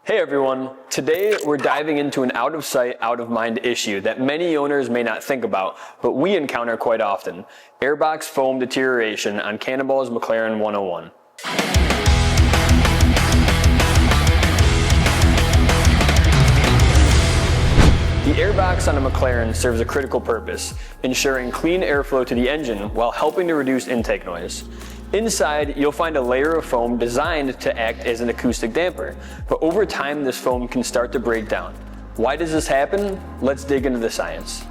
Hey everyone, today we're diving into an out of sight, out of mind issue that many owners may not think about, but we encounter quite often: airbox foam deterioration on Cannonball's McLaren 101. The airbox on a McLaren serves a critical purpose, ensuring clean airflow to the engine while helping to reduce intake noise. Inside, you'll find a layer of foam designed to act as an acoustic damper, but over time this foam can start to break down. Why does this happen? Let's dig into the science.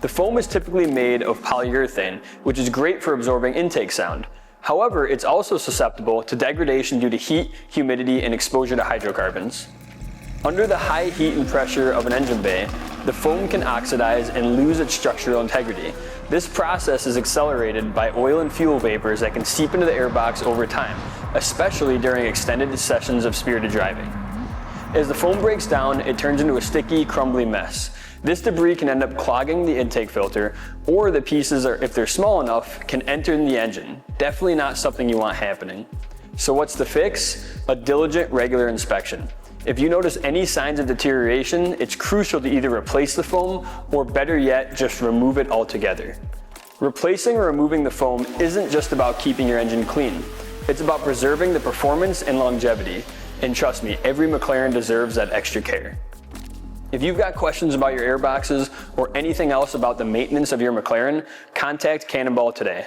The foam is typically made of polyurethane, which is great for absorbing intake sound. However, it's also susceptible to degradation due to heat, humidity, and exposure to hydrocarbons. Under the high heat and pressure of an engine bay, the foam can oxidize and lose its structural integrity. This process is accelerated by oil and fuel vapors that can seep into the airbox over time, especially during extended sessions of spirited driving. As the foam breaks down, it turns into a sticky, crumbly mess. This debris can end up clogging the intake filter, or the pieces, if they're small enough, can enter in the engine. Definitely not something you want happening. So what's the fix? A diligent, regular inspection. If you notice any signs of deterioration, it's crucial to either replace the foam or, better yet, just remove it altogether. Replacing or removing the foam isn't just about keeping your engine clean. It's about preserving the performance and longevity. And trust me, every McLaren deserves that extra care. If you've got questions about your airboxes or anything else about the maintenance of your McLaren, contact Cannonball today.